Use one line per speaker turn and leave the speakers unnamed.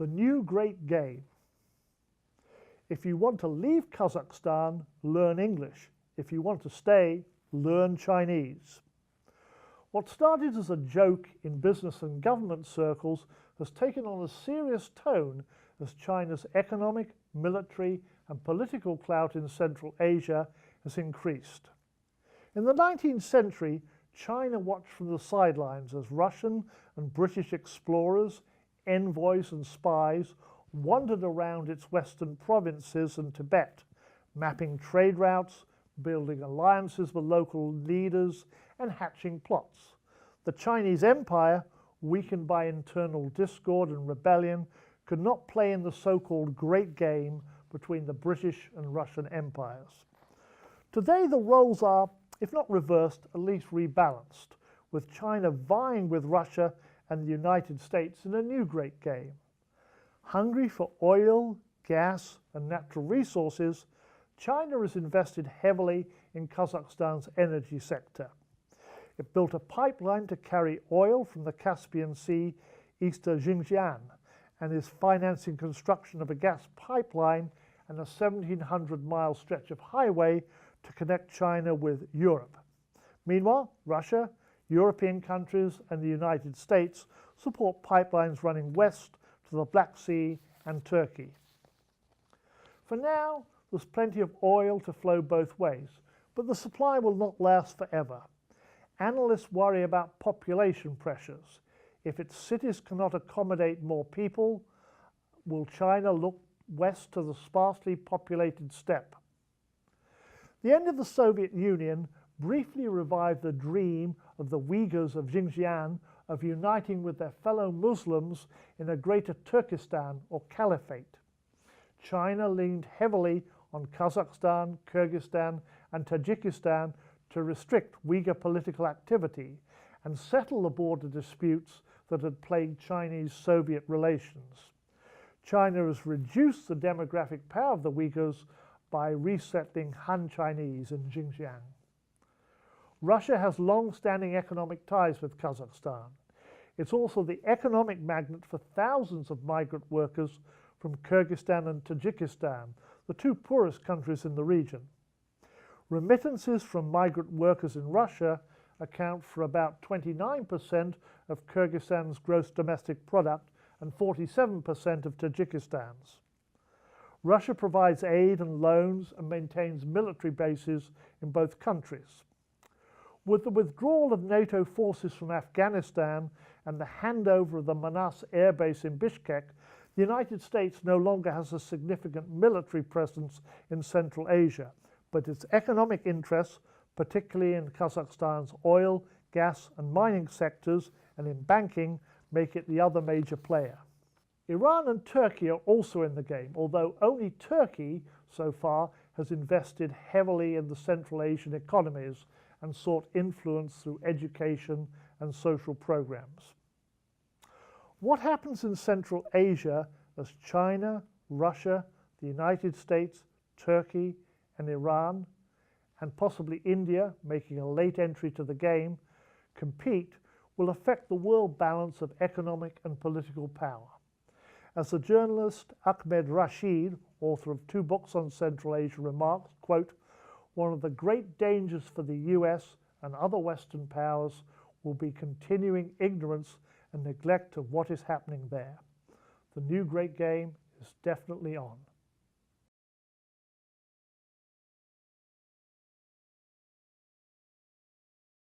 The new great game. If you want to leave Kazakhstan, learn English. If you want to stay, learn Chinese. What started as a joke in business and government circles has taken on a serious tone as China's economic, military, and political clout in Central Asia has increased. In the 19th century, China watched from the sidelines as Russian and British explorers, envoys and spies wandered around its western provinces and Tibet, mapping trade routes, building alliances with local leaders, and hatching plots. The Chinese Empire, weakened by internal discord and rebellion, could not play in the so-called Great Game between the British and Russian empires. Today the roles are, if not reversed, at least rebalanced, with China vying with Russia and the United States in a new Great Game. Hungry for oil, gas, and natural resources, China has invested heavily in Kazakhstan's energy sector. It built a pipeline to carry oil from the Caspian Sea east of Xinjiang and is financing construction of a gas pipeline and a 1,700-mile stretch of highway to connect China with Europe. Meanwhile, Russia, European countries, and the United States support pipelines running west to the Black Sea and Turkey. For now, there's plenty of oil to flow both ways, but the supply will not last forever. Analysts worry about population pressures. If its cities cannot accommodate more people, will China look west to the sparsely populated steppe? The end of the Soviet Union briefly revived the dream of the Uyghurs of Xinjiang of uniting with their fellow Muslims in a greater Turkestan or caliphate. China leaned heavily on Kazakhstan, Kyrgyzstan, and Tajikistan to restrict Uyghur political activity and settle the border disputes that had plagued Chinese-Soviet relations. China has reduced the demographic power of the Uyghurs by resettling Han Chinese in Xinjiang. Russia has long-standing economic ties with Kazakhstan. It's also the economic magnet for thousands of migrant workers from Kyrgyzstan and Tajikistan, the two poorest countries in the region. Remittances from migrant workers in Russia account for about 29% of Kyrgyzstan's gross domestic product and 47% of Tajikistan's. Russia provides aid and loans and maintains military bases in both countries. With the withdrawal of NATO forces from Afghanistan and the handover of the Manas air base in Bishkek, the United States no longer has a significant military presence in Central Asia, but its economic interests, particularly in Kazakhstan's oil, gas and mining sectors and in banking, make it the other major player. Iran and Turkey are also in the game, although only Turkey so far has invested heavily in the Central Asian economies and sought influence through education and social programs. What happens in Central Asia as China, Russia, the United States, Turkey, and Iran, and possibly India, making a late entry to the game, compete will affect the world balance of economic and political power. As the journalist Ahmed Rashid, author of 2 books on Central Asia, remarks, quote, "One of the great dangers for the US and other Western powers will be continuing ignorance and neglect of what is happening there. The new great game is definitely on."